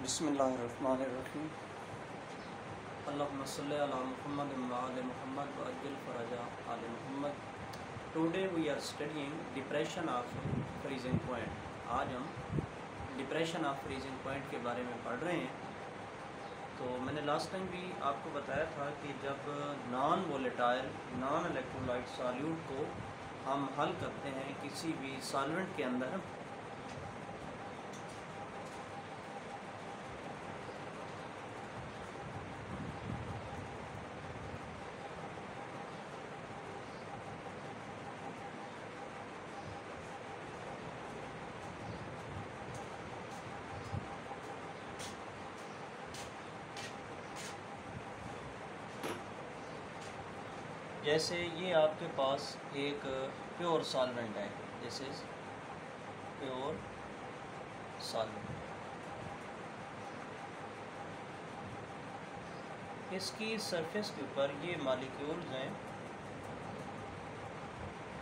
बिस्मिल्लाहिर्रहमानिर्रहीम। अल्लाहुम्मा सल्लि अला मुहम्मद व आले मुहम्मद व अज्जिल फरजा आले मुहम्मद। Today we are studying depression of freezing point. आज हम डिप्रेशन ऑफ फ्रीजिंग पॉइंट के बारे में पढ़ रहे हैं। तो मैंने लास्ट टाइम भी आपको बताया था कि जब non volatile non electrolyte solute को हम हल करते हैं किसी भी सॉल्वेंट के अंदर, जैसे ये आपके पास एक प्योर सॉल्वेंट है, दिस इज़ प्योर सॉल्वेंट। इसकी सरफेस के ऊपर ये मॉलिक्यूल्स हैं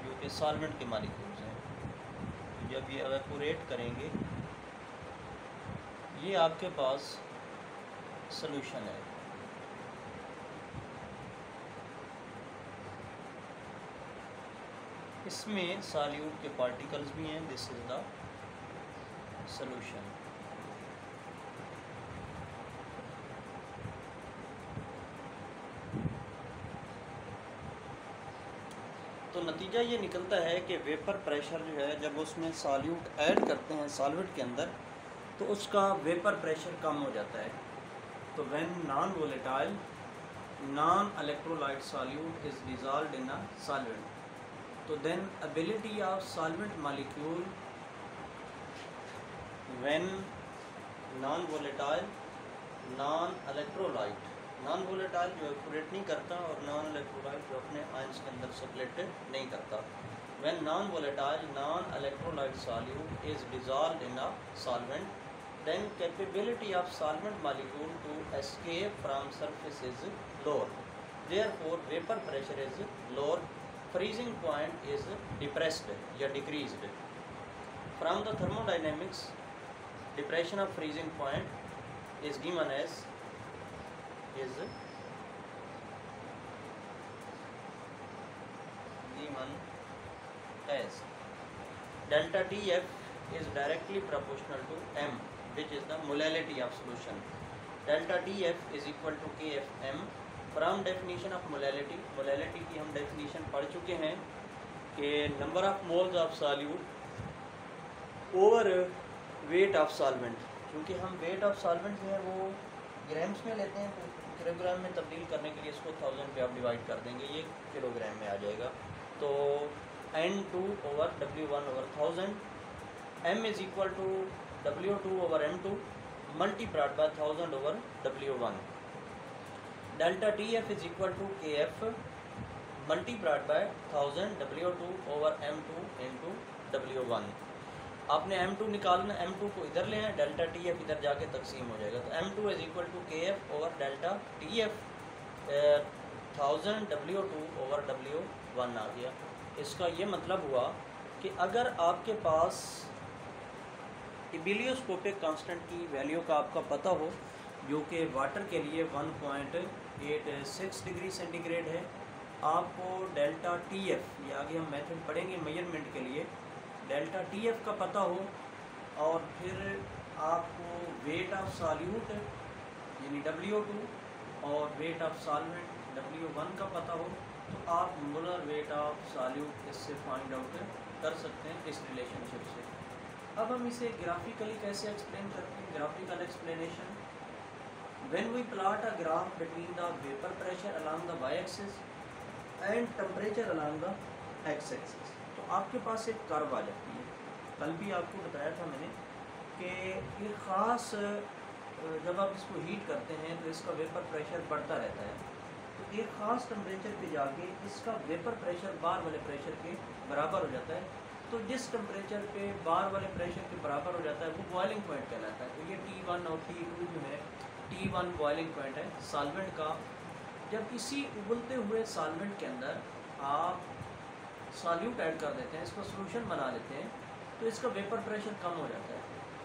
जो कि सॉल्वेंट के मॉलिक्यूल्स हैं। जब ये एवेपोरेट करेंगे ये आपके पास सॉल्यूशन है। इसमें सॉल्यूट के पार्टिकल्स भी हैं, दिस इज़ द सॉल्यूशन। तो नतीजा ये निकलता है कि वेपर प्रेशर जो है जब उसमें सॉल्यूट ऐड करते हैं सॉल्वेंट के अंदर तो उसका वेपर प्रेशर कम हो जाता है। तो when non volatile non electrolyte solute is dissolved in a solvent, तो then ability of solvent molecule when non-volatile non-electrolyte, non-volatile जो evaporate नहीं करता और non-electrolyte जो अपने आयंस के अंदर सेपरेट नहीं करता, when non-volatile non-electrolyte solute is dissolved in a solvent, then capability of solvent molecule to escape from surface is lower, therefore vapor pressure is lower, freezing point is depressed या decreased. From the thermodynamics, depression of freezing point is given as delta TF is directly proportional to M, which is the molality of solution. Delta TF is equal to KFM. From definition of molality, molality की हम definition पढ़ चुके हैं कि number of moles of solute over weight of solvent. क्योंकि हम weight of solvent जो है वो ग्राम्स में लेते हैं, तो किलोग्राम में तब्दील करने के लिए इसको 1000 पे आप डिवाइड कर देंगे, ये किलोग्राम में आ जाएगा। तो N2 over W1 over 1000, M is equal to W2 over M2 multiplied by 1000 over W1। Delta TF is equal to KF multiplied by 1000 W2 over M2 into W1। आपने M2 निकालना, M2 को इधर ले आए, delta TF इधर जाके तकसीम हो जाएगा। तो M2 is equal to KF over delta TF 1000 W2 over W1 आ गया। इसका ये मतलब हुआ कि अगर आपके पास इबिलियोस्कोपिक कांस्टेंट की वैल्यू का आपका पता हो जो कि वाटर के लिए 1.86 डिग्री सेंटीग्रेड है, आपको डेल्टा TF, ये आगे हम मेथड पढ़ेंगे मेजरमेंट के लिए, डेल्टा TF का पता हो और फिर आपको वेट ऑफ सॉल्यूट यानी W2 और वेट ऑफ सॉल्वेंट W1 का पता हो, तो आप मोलर वेट ऑफ सॉल्यूट इससे फाइंड आउट कर सकते हैं इस रिलेशनशिप से। अब हम इसे ग्राफिकली कैसे एक्सप्लेन करते हैं, graphical explanation. When we plot a graph between the vapor pressure along the y-axis and temperature along the x-axis, तो आपके पास एक कर्व आ जाती है। कल भी आपको बताया था मैंने कि एक ख़ास जब आप इसको हीट करते हैं तो इसका वेपर प्रेशर बढ़ता रहता है, तो एक ख़ास टेम्परेचर पे जाके इसका वेपर प्रेशर बाहर वाले प्रेशर के बराबर हो जाता है। तो जिस टेम्परेचर पे बाहर वाले प्रेशर के बराबर हो जाता है वो बॉइलिंग पॉइंट कहलाता है। तो ये T1 और T2 जो है, T1 बॉइलिंग पॉइंट है सॉल्वेंट का। जब इसी उबलते हुए सॉल्वेंट के अंदर आप सॉल्यूट ऐड कर देते हैं, इसको सॉल्यूशन बना लेते हैं, तो इसका वेपर प्रेशर कम हो जाता है।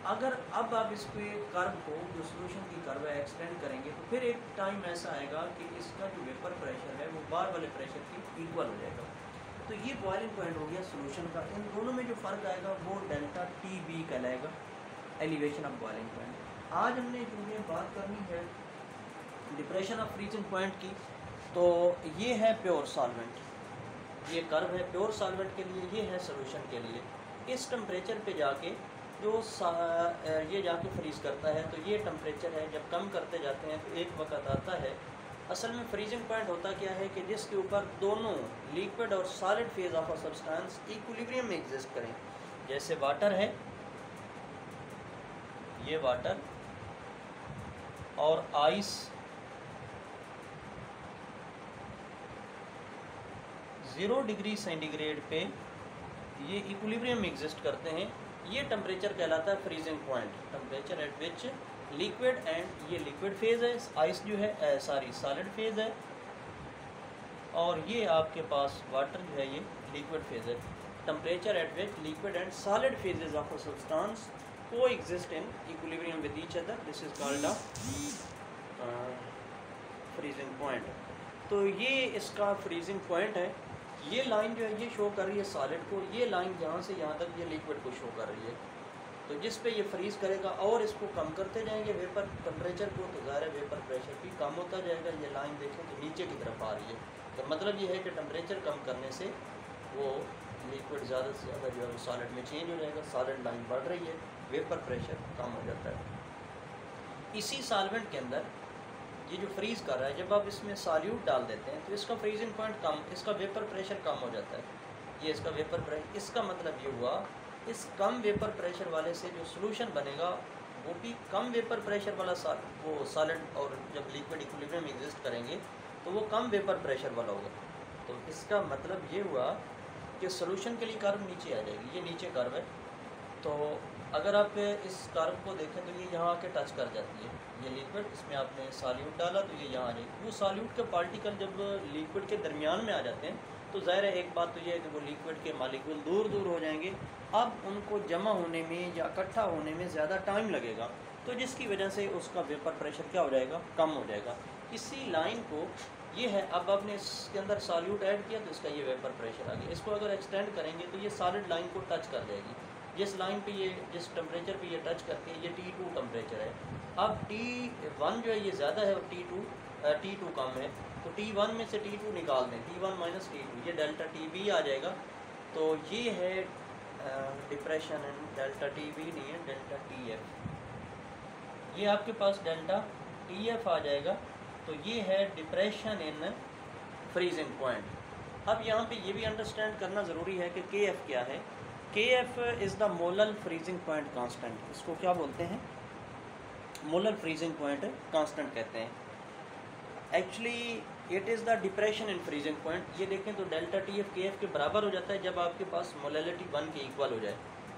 अगर अब आप इसको कर्व को जो सोल्यूशन की कर्व है एक्सटेंड करेंगे तो फिर एक टाइम ऐसा आएगा कि इसका जो वेपर प्रेशर है वो बार वाले प्रेशर के इक्वल हो जाएगा। तो ये बॉइलिंग पॉइंट हो गया सोल्यूशन का। इन दोनों में जो फ़र्क आएगा वो डेल्टा टी बी कहलाएगा, एलिवेशन ऑफ बॉइलिंग पॉइंट। आज हमने जो है बात करनी है डिप्रेशन ऑफ फ्रीजिंग पॉइंट की। तो ये है प्योर सॉल्वेंट, ये कर्व है प्योर सॉल्वेंट के लिए, ये है सोल्यूशन के लिए। इस टेम्परेचर पे जाके जो ये जाके फ्रीज़ करता है तो ये टेम्परेचर है, जब कम करते जाते हैं तो एक वक्त आता है, असल में फ्रीजिंग पॉइंट होता क्या है कि जिसके ऊपर दोनों लिक्विड और solid phase of a substance equilibrium में एग्जिस्ट करें। जैसे वाटर है, ये वाटर और आइस 0 डिग्री सेंटीग्रेड पे ये इक्विलिब्रियम में एग्जिस्ट करते हैं। ये टेम्परेचर कहलाता है freezing point, temperature at which liquid and ये लिक्विड फेज़ है, आइस जो है सॉलिड फेज़ है, और ये आपके पास वाटर जो है ये लिक्विड फेज़ है। Temperature at which liquid and solid phases of a substance को exist in equilibrium with each other, this is called a freezing point. तो ये इसका फ्रीजिंग पॉइंट है। ये लाइन जो है ये शो कर रही है सॉलिड को, ये लाइन यहाँ से यहाँ तक ये लिक्विड को शो कर रही है। तो जिस पे ये फ्रीज़ करेगा और इसको कम करते जाएंगे वेपर टेम्परेचर को, तो ज़ाहिर है वेपर प्रेशर भी कम होता जाएगा। ये लाइन देखें तो नीचे की तरफ आ रही है, तो मतलब ये है कि टेम्परेचर कम करने से वो लिक्विड ज़्यादा से ज़्यादा जो है सॉलिड में चेंज हो जाएगा, सॉलिड लाइन बढ़ रही है, वेपर प्रेशर कम हो जाता है। इसी सॉल्वेंट के अंदर ये जो फ्रीज़ कर रहा है, जब आप इसमें सॉल्यूट डाल देते हैं तो इसका फ्रीजिंग पॉइंट कम, इसका वेपर प्रेशर कम हो जाता है। ये इसका वेपर प्रेशर, इसका मतलब ये हुआ इस कम वेपर प्रेशर वाले से जो सोल्यूशन बनेगा वो भी कम वेपर प्रेशर वाला वो सॉलिड, और जब लिक्विड इक्विलिब्रियम में एग्जिस्ट करेंगे तो वो कम वेपर प्रेशर वाला होगा। तो इसका मतलब ये हुआ कि सोल्यूशन के लिए कर्व नीचे आ जाएगी, ये नीचे कर्व है। तो अगर आप इस कर्व को देखें तो ये यहाँ आके टच कर जाती है, ये लिक्विड, इसमें आपने सॉल्यूट डाला तो ये यहाँ आ जाएगी। वो सॉल्यूट के पार्टिकल जब लिक्विड के दरमियान में आ जाते हैं तो ज़ाहिर है एक बात तो ये है कि वो लिक्विड के मॉलिक्यूल दूर दूर हो जाएंगे, अब उनको जमा होने में या इकट्ठा होने में ज़्यादा टाइम लगेगा, तो जिसकी वजह से उसका वेपर प्रेशर क्या हो जाएगा, कम हो जाएगा। इसी लाइन को ये है, अब आपने इसके अंदर सॉल्यूट ऐड किया तो इसका ये वेपर प्रेशर आ गया। इसको अगर एक्सटेंड करेंगे तो ये सॉलिड लाइन को टच कर जाएगी, जिस लाइन पे ये, जिस टेम्परेचर पे ये टच करती है, ये T2 टेम्परेचर है। अब T1 जो है ये ज़्यादा है और T2 कम है, तो T1 में से T2 निकाल दें, T1 माइनस T2, ये डेल्टा TB आ जाएगा। तो ये है डिप्रेशन इन डेल्टा TB नहीं है, डेल्टा TF। ये आपके पास डेल्टा TF आ जाएगा। तो ये है डिप्रेशन इन फ्रीजिंग पॉइंट। अब यहाँ पे ये भी अंडरस्टैंड करना ज़रूरी है कि KF क्या है। KF is the molar freezing point constant. इसको क्या बोलते हैं, मोलर फ्रीजिंग पॉइंट कांस्टेंट कहते हैं। Actually it is the depression in freezing point. ये देखें तो डेल्टा TF KF के बराबर हो जाता है जब आपके पास मोलैलिटी 1 के इक्वल हो जाए।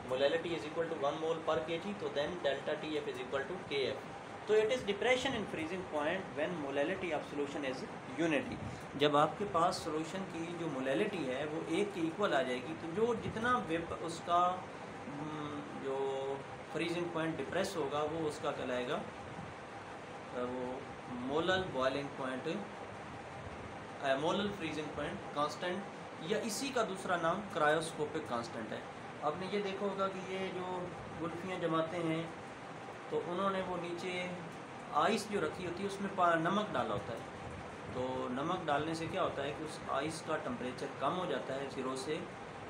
Molality is equal to 1 mole पर kg, तो then delta TF is equal to KF। तो it is depression in freezing point when molality of solution is unity. जब आपके पास सॉल्यूशन की जो मोलैलिटी है वो 1 के इक्वल आ जाएगी, तो जो जितना उसका जो फ्रीजिंग पॉइंट डिप्रेस होगा वो उसका कहलाएगा वो molar boiling point, molar freezing point constant, या इसी का दूसरा नाम क्रायोस्कोपिक कांस्टेंट है। आपने ये देखा होगा कि ये जो गुल्फियाँ जमाते हैं तो उन्होंने वो नीचे आइस जो रखी होती है उसमें नमक डाला होता है। तो नमक डालने से क्या होता है कि उस आइस का टेम्परेचर कम हो जाता है 0 से।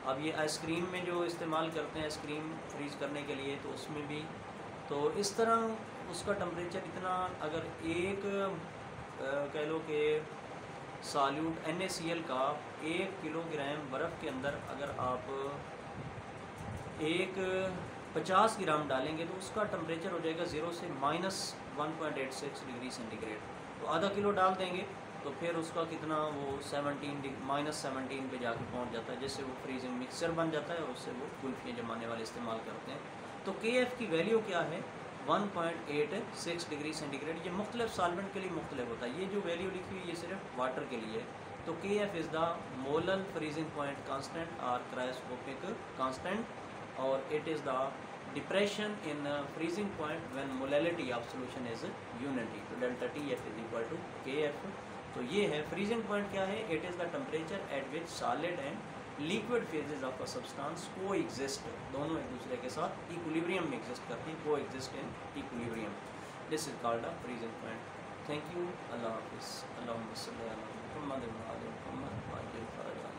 अब ये आइसक्रीम में जो इस्तेमाल करते हैं आइसक्रीम फ्रीज़ करने के लिए, तो उसमें भी तो इस तरह उसका टेम्परेचर इतना, अगर एक कह लो कि सॉल्यूट NaCl का 1 किलोग्राम बर्फ़ के अंदर अगर आप 50 ग्राम डालेंगे तो उसका टेम्परेचर हो जाएगा 0 से -1.86 डिग्री सेंटीग्रेड। तो आधा किलो डाल देंगे तो फिर उसका कितना वो -17 पे जाके पहुंच जाता है, जिससे वो फ्रीजिंग मिक्सचर बन जाता है और उससे वो कुल्फियाँ जमाने वाले इस्तेमाल करते हैं। तो KF की वैल्यू क्या है, 1.86 डिग्री सेंटीग्रेड। ये मुख्तलिफ सॉल्वेंट के लिए मुख्तलिफ होता है। ये जो वैल्यू लिखी हुई ये सिर्फ वाटर के लिए है। तो KF is the molar freezing point constant और क्रायोस्कोपिक कांस्टेंट, और it is the depression in freezing point when molality of solution is unity, तो delta T F is equal to K F. तो ये है फ्रीजिंग पॉइंट क्या है, it is the temperature at which solid and liquid phases of a substance को exist, दोनों एक दूसरे के साथ इक्विलिब्रियम में एग्जिस्ट करते हैं, को exist in equilibrium, this is called a freezing point. Thank you, अल्लाह हाफिज़। अल्लाहुम्मा सल्ली अला मुहम्मद व अला आलि मुहम्मद व अज्जिल फरजा।